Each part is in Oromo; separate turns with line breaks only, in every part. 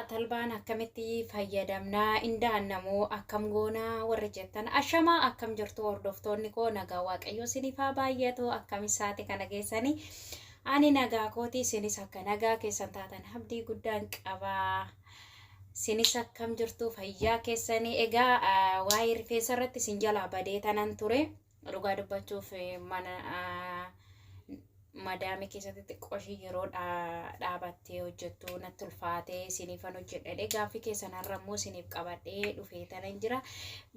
Talbaan akkamitti fayyadamnaa indaannamoo akkam goonaa warri jettan ashamaa akkam jirtu hordoftoonni koo nagaa waaqayyo sinifaa baay'atu akkam isaati kana geessanii ani nagaa kooti sinis akka nagaa keessan taatan abdii guddaan qabaa sinis akkam jirtu fayyaa keessanii egaa waa'ee rifeensa irratti sin jalaa badee tanan ture dhugaa dubbachuuf mana madaami keessatti qoshii yeroo dhaabattee hojjettu natti ulfaatee sinifan hojjedhadhe gaaffii keessan har'ammoo siniif qabadhee dhufee tanan jira.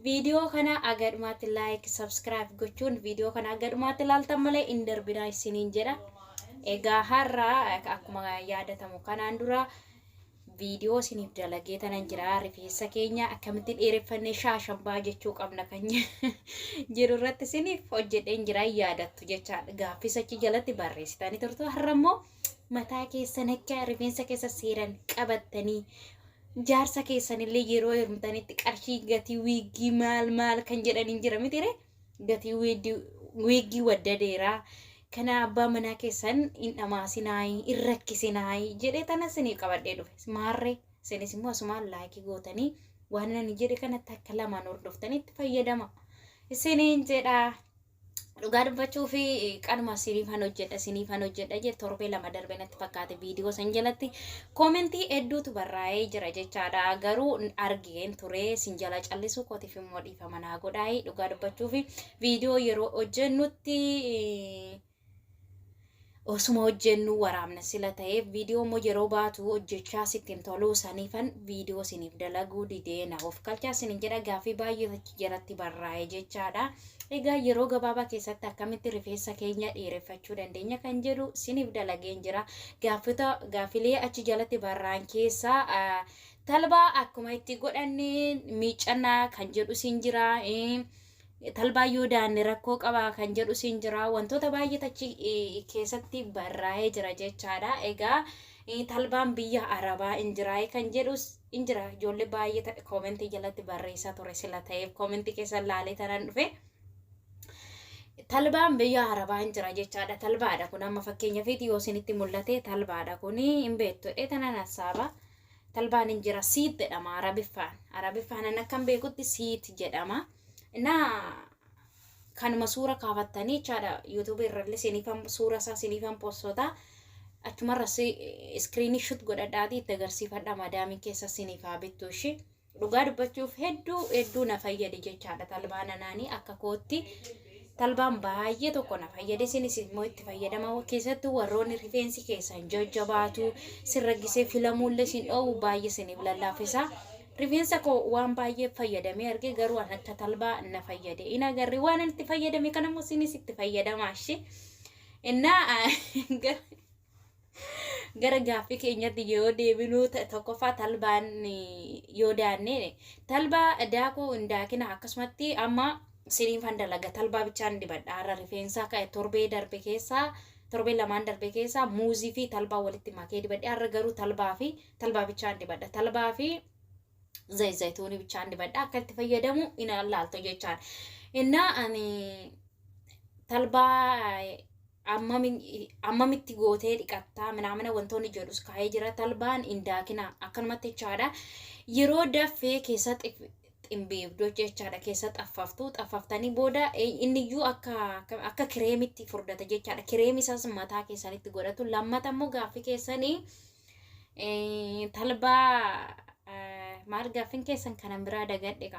Viidiyoo kana agadhumaatti like subscribe gochuun viidiyoo kana agadhumaatti ilaaltan malee hin darbinaa isiniin jedha. Egaa har'a akkuma yaadatamu kanaan dura viidiyoo siniif dalagee tanan jira. Rifeensa keenya akkamitti dheereffannee shaashambaa jechuu qabna kan jiru irratti siniif hojjedheen jira yaadattu jechaadha. Gaaffii achi jalatti barreessitanii turtu. Har'ammoo mataa keessan akka rifeensa keessa seeran qabattanii jaarsa keessanillee yeroo hirmtanitti qarshii gatii wiigii maal kan jedhaniin jira mitire gatii wiigii waddadeeraa kana abbaa manaa keessan hin dhamaasinaayi hin rakkisinaayi jedhee tana siniif qabadhee dhufe maarree sinis immoo asumaan laayikii gootanii waan ani jedhe kanatti akka lamaan hordoftanitti fayyadama isiniin jedha. Dhugaa dubbachuu fi qanuma siniifan hojjedha jee torbee lama darbee natti fakkaate viidiyoo san jalatti koomentii hedduutu barraa'ee jira jechaadha. Garuu argeen ture sin jala callisu kootiif immoo dhiifama naa godhaayi. Dhugaa dubbachuu fi viidiyoo yeroo hojjennutti osuma hojjennu waraabna sila ta'eef viidiyoo immoo yeroo baatu hojjechaa sittiin toluu saniifan viidiyoo siniif dalaguu didee na of kalchaa sinin jedha. Gaaffii baay'ee jalatti barraa'ee jechaadha. Egaa yeroo gabaabaa keessatti akkamitti rifeensa keenya dheereffachuu dandeenya kan jedhu siniif dalageen jira. Gaaffilee achi jalatti barraa'an keessaa talbaa akkuma itti godhannee miicannaa kan jedhu sin jira. Talbaa yoo daanne rakkoo qabaa kan jedhu sin jira. Wantoota baay'ee achi keessatti barraa'ee jira jechaadha. Egaa talbaan biyya arabaa injiraa'ee kan jedhus injira. Ijoollee baay'ee koomentii jalatti barreessaa ture sila ta'eef koomentii keessa laalee tanan dhufe. Talbaan biyya arabaa injira jechaadha. Talbaadha kun amma fakkeenyaaf yoo isinitti mul'ate talbaadha kun hin beektu tanan hasaaba. Talbaan injira siit jedhama arabiffaan. Arabiffaan akkam beekutti siit jedhama. Kanuma suura kaafattanii jechaadha. YouTube irrallee sinifan suura isaa sinifan postoota achumarras iskiriinii shut godhadhaati itti agarsiifadha madaamii keessa sinifaa bittu ishee. Dhugaa dubbachuuf hedduu na fayyade jechaadha talbaan anaanii akka kootti. Talbaan baay'ee tokko na fayyade sinis immoo itti fayyadama keessattuu warroonni rifeensi keessan jajjabaatu sirraggisee filamuullee sin dhoowwu baay'ee siniif lallaafisa. Rifeensa koo waan baay'ee fayyadamee arge garuu akka talbaa na fayyade. Ina agarri waan itti fayyadame kanammoo sinis itti fayyadamaa ishee. Innaa gara gaaffii keenyatti yoo deebinuu tokkoffaa talbaan yoo daanne talbaa daakuu hin daakina akkasumatti amma siniifan dalaga talbaa bichaan dibadha. Har'a rifeensa torbee lamaan darbe keessaa muuzii fi talbaa walitti makee dibadhe. Har'a garuu talbaa bichaan dibadha. Talbaa fi zayituunii bichaan dibadha. Akka itti fayyadamu hin laaltu jechaan. Innaa ani talbaa ammamitti gootee dhiqattaa minamina wantoonni jedhus kaa'ee jira. Talbaan hin daakina akkanumatti jechaadha. Yeroo daffee keessatti ximbeebdoo jechaadha keessa xaffaftanii booda inniyyuu akka kireemitti furdata jechaadha. Kireemi isaas mataa keessanitti godhatu. Lammata immoo gaaffii keessanii talbaa maal gaaffiin keessan kanan biraa dagadhe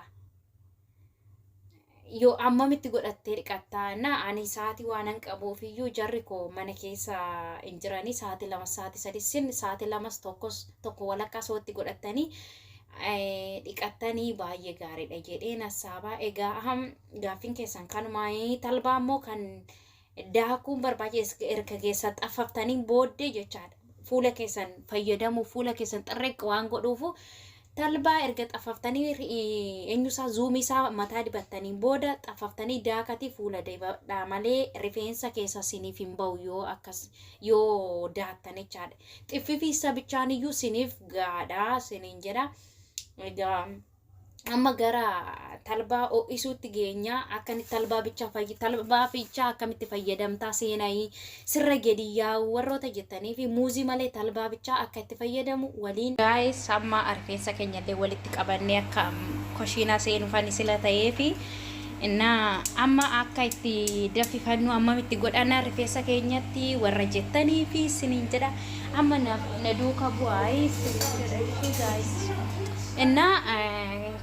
yoo ammamitti godhattee dhiqattaa na ani sa'aatii waanan qabuuf iyyuu jarri koo mana keessa hin jiranii sa'aatii 2 sa'aatii 3 sin sa'aatii 2 tokko walakkaa sootti godhattanii dhiqattanii baay'ee gaariidha jedheen hasaabaa. Egaa gaaffiin keessan kanumaa talbaa immoo kan daakuun barbaachisu erga keessa xaffaftanii booddee jechaadha. Fuula keessan fayyadamu fuula keessan xarreeqa waan godhuufu talbaa erga xaffaftanii eenyusaa zuumisaa mataa dibattanii booda xaffaftanii daakati fuula dibadhaa malee rifeensa keessa siniif hin ba'u yoo daattan jechaadha. Xiffifi isa bichaan iyyuu siniif gaadhaa siniin jedha. Egaa amma gara talbaa ho'isuutti geenya akkamitti talbaa bichaa akkamitti fayyadamtaa seenaa sirra gediyyaa warroota jettanii fi muuzii malee talbaa bichaa akka itti fayyadamu waliin guys amma rifeensa keenyallee walitti qabannee akka koshiina seenufan sila ta'ee fi inna amma akka itti dafifannu amma itti godhana rifeensa keenyatti warra jettanii fi siniin jedha amma na duuka bu'aa guys inna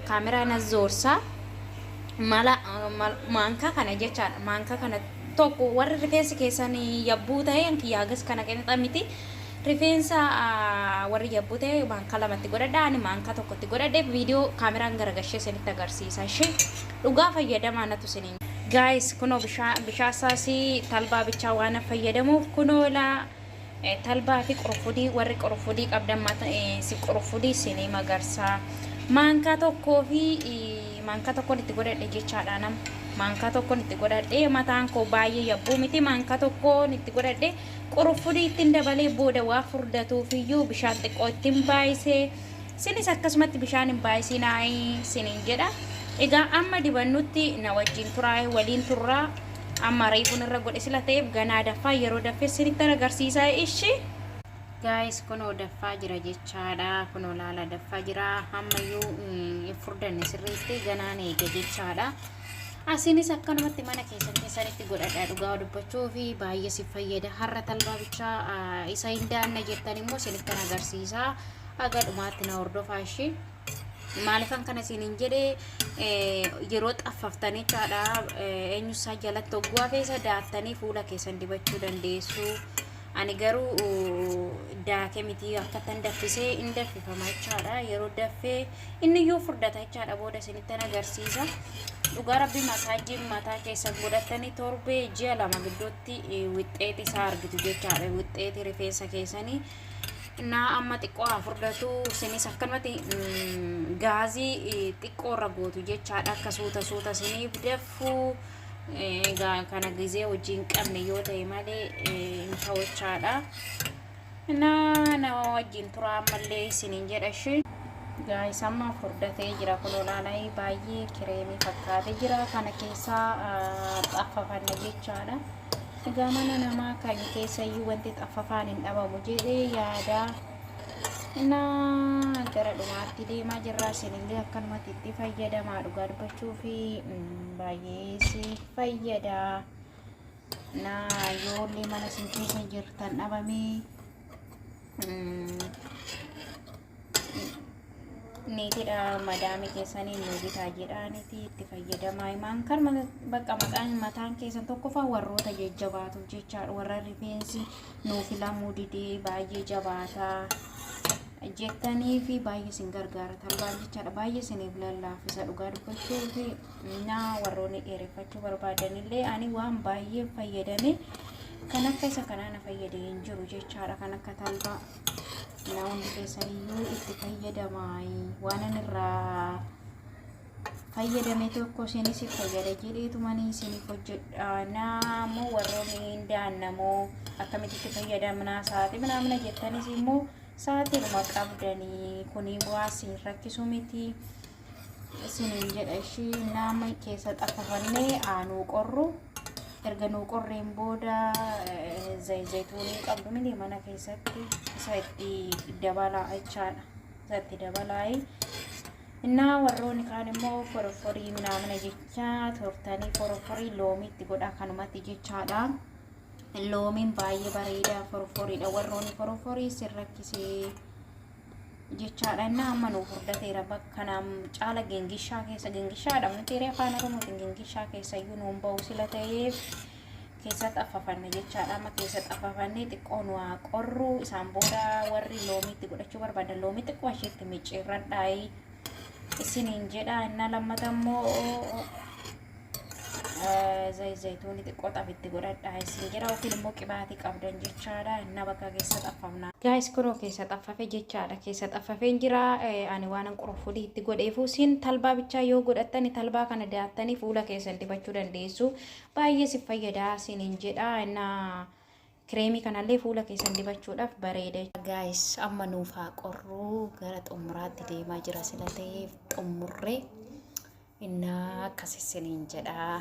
kamera na zorsa mala manka kana jecha manka kana tokko warra rifeensi keessanii yabbuu ta'e anki yaagas kana kenna miti rifeensa warra yabbuu ta'e manka lamatti godhadha ani manka tokkotti godhadhe video kameraan garagashee isinitti agarsiisa ishee dhugaa fayyadamaa natu isiniin guys kunoo bishaan saasii talbaa bichaa waan fayyadamuuf kunoo la talbaa fi qorofudii warri qorofudii qabdan si qorofudii sinii magarsaa manka tokko fi manka tokko itti godhadhe jechaadha nam manka tokko itti godhadhe mataan koo baayyee yabbuu miti manka tokko itti godhadhe qorofudii ittiin dabalee booda waa furdatuuf iyyuu bishaan xiqqoo ittiin baayisee sinis akkasumatti bishaan hin baayisinaa siniin jedha egaa amma dibannutti na wajjin turaa waliin turraa amma reefuun irra godhe sila ta'eef ganaa daffaa yeroo daffee sinitti agarsiisaa ishi guys kunoo daffaa jira jechaadha kunoo laala daffaa jira ammayyuu furdanne sirriitti ganaan eege jechaadha asinis akkanumatti mana keessanitti godhadhaa dhugaa dubbachuu fi baay'ee si fayyada har'a talbaa bichaa isa hin daanna jettan immoo sinitti agarsiisaa aga dhumaatti na hordofaa ishee maalifan kana sinin jedhe yeroo xaffaftanii chaadha eenyusaa jalatti ogguwaa keessa daattanii fuula keessan dibachuu dandeessu ani garuu daake miti akkatan daffisee in daffifama chaadha yeroo daffee inni yoo furdata chaadha booda sinitti agarsiisa dhugaa rabbi masaajii mataa keessa godhatanii torbee ji'a lama gidduutti wixxeeti isaa argitu jechaadha wixxeeti rifeensa keessanii na amma xiqqoo furdatu sinis akkanumatti gaazii xiqqoo irra gootu jechaadha akka suuta siniif daffuu kana gizee wajjin qabne yoo ta'e malee hin ta'uchaadha na wajjin turaa ammallee siniin jedha ishee guys amma furdatee jira kololaalaa baay'ee kireemii fakkaatee jira kana keessaa xaffafanne jechaadha egaa mana namaa kan keessa iyyuu wanti xaffafaan hin dhabamu jedhee yaada na gara dhumaatti deemaa jirra isinillee akkanumatti itti fayyadamaa dhugaa dubbachuu fi baay'ee si fayyada na yoollee mana isin keessa jirtan dhabamee neetidha madaami keessanii nu bitaa jedhaaniti itti fayyadamaa himaan kan bakka maqaan mataan keessan tokkoffaa warroota jajjabaatuuf jechaadha warra rifeensi nuu filamuu didee baay'ee jabaataa jettanii fi baay'ee sin gargaara talbaan jechaadha baay'ee siniif lallaafisa dhugaa dubbachuu fi na warroonni dheereffachuu barbaadanillee ani waan baay'ee fayyadame kan akka isa kanaa na fayyadee hin jiru jechaadha kan akka talbaa na hundi keessaniyyuu itti fayyadamaa waan irraa fayyadame tokko isinis fayyada jedheetumanii isiniif hojjedha namoo warroonni hin daannamoo akkamitti itti fayyadamnaa sa'aatii manaamna jettanis immoo sa'aatiiruma qabdanii kuni bu'aasiin rakkisu miti isiniin jedha ishii nama keessa xaffafannee aanuu qorru erga nuu qorreen booda zayituunii qabdu miti mana keessatti isa itti dabalaa jechaadha isa itti dabalaa እና ወሮኒ ካንሞ ፎሮፎሪ ምናምን ጀቻ ቶርታኒ ፎሮፎሪ ሎሚ itti godha kanumatti jechaadha loomiin baay'ee bareeda foroforiidha warrooni foroforii sirrakkise jechaadha na amma nu furdateera bakkanam caala gengishaa keessa gengishaadha nuti afaan oromootiin gengishaa keessa iyyuu nuun ba'u sila ta'eef keessatti affafanne jechaadha amma keessatti affafanne xiqqoo nu qorru isaan booda warri loomii itti godhachuu barbaadan loomii xiqqoo asheetti micciirradhaayi isiniin jedha inna lammatammoo zayituuni xiqqoo xafitti godhadhaa isin jedha yookiin immoo qibaatii qabdan jechaadha inna bakka keessa xaffafna gaayis kunoo keessa xaffafe jechaadha keessa xaffafeen jira ani waan qorofudii itti godheefu sin talbaa bichaa yoo godhattani talbaa kana daattanii fuula keessan dibachuu dandeessu baay'ee si fayyada isiniin jedha inna kireemii kanallee fuula keessan dibachuudhaaf bareeda. Guys, amma nuuf haa qorruu gara xumuraatti deemaa jira sila ta'eef xumurree innaa akkas isiniin jedha.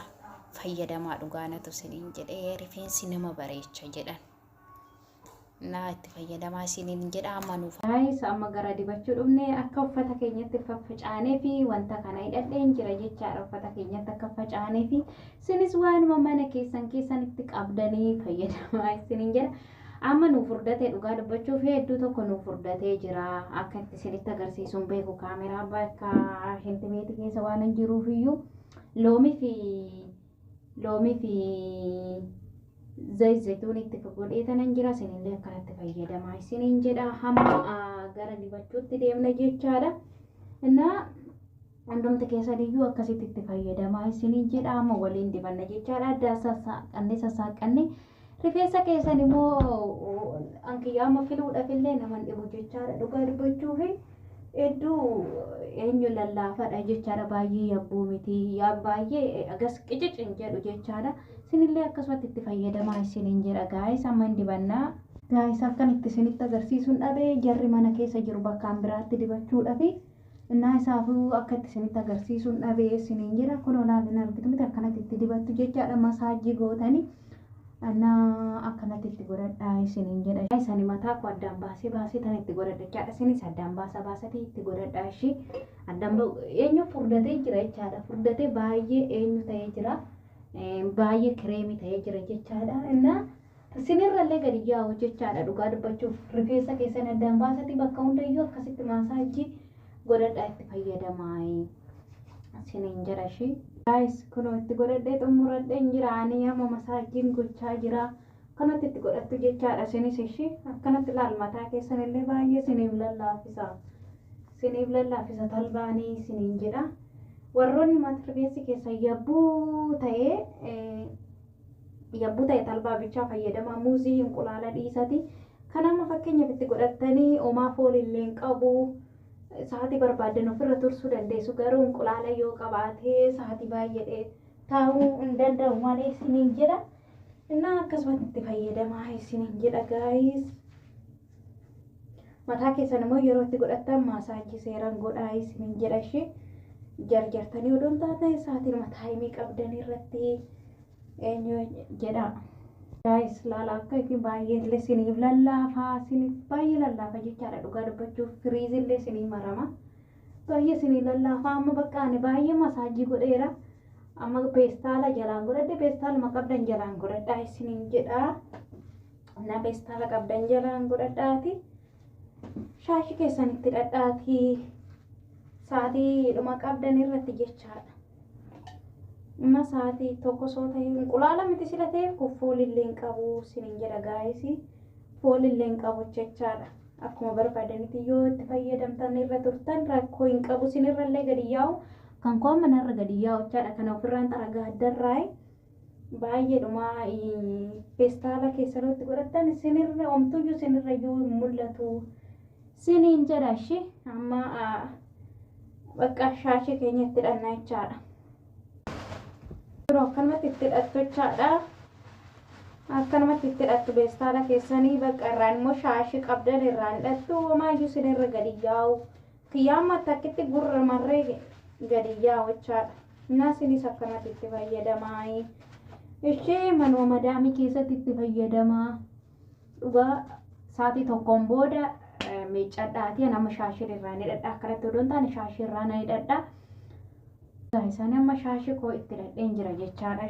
Fayyadamaa dhugaanatu isiniin jedhee rifeensi nama bareecha jedhan. Naa itti fayyadamaa isiniin jedha amma nuuf. Guys, amma gara dibachuu dhufne akka uffata keenyatti faffacaanee fi wanta kana hidhadheen jira jechaadha. Uffata keenyatti akka faffacaanee fi isinis waanuma mana keessanitti qabdanii fayyadamaa isiniin jedha. Amma nuuf furdatee dhugaa dubbachuuf hedduu tokko nuuf furdatee jira. Akka itti isinitti agarsiisuun beeku kaameraa bakka intimeetii keessa waan hin jiruuf iyyuu loomii fi zayituun itti godheetan hin jira. Isinillee akkanatti fayyadamaa isiniin jedha. Hamma gara dibachuutti deemna jechaadha. Innaa hundumti keessaniyyuu akkasitti itti fayyadamaa isiniin jedha. Amma waliin dibanna jechaadha. Adda sassaaqanne rifeensa keessan immoo ankiyyaama filuudhaaf illee naman dhibu jechaadha. Dhugaa dubbachuuf hedduu eenyu lallaafadha jechaadha. Baayyee yabbuu miti. Baayyee agas qicicin jedhu jechaadha. Isinillee akkasumatti itti fayyadamaa isiniin jedha. Guys, amma hin dibannaa. Guys, akkan itti isinitti agarsiisuun dhabee jarri mana keessa jiru bakkaan biraatti dibachuudhaaf innaa isaafuu akka itti isinitti agarsiisuun dhabee isiniin jedha. Kunoo laafin argitu miti akkanatti itti dibattu jechaadha. Masaajii gootanii annaa akkanatti itti godhadhaa isiniin jedha. Isani mataa koo addaan baasee tan itti godhadha jechaadha. Isinis addaan baasatee itti godhadhaa ishee addaan eenyu furdatee jira jechaadha. Furdatee baay'ee eenyu ta'ee jira. Baay'ee kireemii ta'ee jira jechaadha. Innaa isinirrallee gadi yaa'u jechaadha. Dhugaa dubbachuuf rifeensa keessan addaan baasatee bakka hundayyuu akkasitti masaajii godhadhaa itti fayyadamaa isiniin jedha ishee. Guys, kunoo itti godhadhee xumuradheen jira. Ani amma masaajiin gochaa jira. Akkanatti itti godhattu jechaadha. Isinis ishee akkanatti ilaal mataa keessanillee baay'ee isiniif lallaafisa. Talbaanii isiniin jedha. Warroonni mata rifeensi keessa yabbuu ta'e talbaa bichaa fayyadamaa. Muuzii inqulaala dhiisati. Kan amma fakkeenyaaf itti godhattanii omaa foolillee hin qabu. Sa'aatii barbaadan ofirra tursuu dandeessu. Garuu inqulaala yoo qabaatee sa'aatii baay'ee taa'uu hin danda'u malee isiniin jedha. Innaa akkasumatti itti fayyadamaa isiniin jedha. Guys, mataa keessan immoo yeroo itti godhattan masaajii seeraan godhaa isiniin jedha ishee. Jarjartanii odoon taatee sa'aatiin mataa himii qabdan irratti eenyu jedha. Guys, laala akka itti baay'ee illee isiniif lallaafaa. Isiniif baay'ee lallaafa jechaadha. Dhugaa dubbachuuf firiizillee isinii marama. Baay'ee isinii lallaafaa. Amma bakka ani baay'ee masaajii godheera. Amma peestaala jalaan godhadhe. Peestaaluma qabdan jalaan godhadhaa isiniin jedha. Innaa peestaala qabdan jalaan godhadhaati. Shaashii keessan itti dhadhaati. Sa'aatii dhuma qabdan irratti jechaadha. Amma sa'aatii tokko soo ta'e inqulaala miti sila ta'eef kun foolillee hin qabu isiniin jedha. Guys, foolillee hin qabu jechaadha. Akkuma barbaadanitti yoo itti fayyadamtan irra turtan rakkoo hin qabu. Isinirrallee gadi yaa'u. Kan koo manarra gadi yaa'u jechaadha. Kana ofirraan xaragaa addarraa baay'eedhuma peestaala keessanitti godhattan isinirra omtuyyuu isinirrayyuu hin mul'atu isiniin jedha ishee. Amma bakka shaashii keenya itti hidhannaa jechaadha. Yeroo akkanumatti itti hidhattu jechaadha. Akkanumatti itti hidhattu peestaala keessanii bakka irraan immoo shaashii qabdan irraan hidhattu. Homaayyuu isinirra gadi yaa'u. Kiyyaamma takkitti gurra marree gadi yaa'u jechaadha. Innaa isinis akkanatti itti fayyadamaa. Ishee manuma madaamii keessatti itti fayyadamaa. Dhugaa sa'aatii tokkoon booda miiccadhaati. Amma shaashii irraan hidhadha. Akkanatti odoon taane shaashii irraan hidhadha. Isaan amma shaashii koo itti hidhadheen jira jechaadha.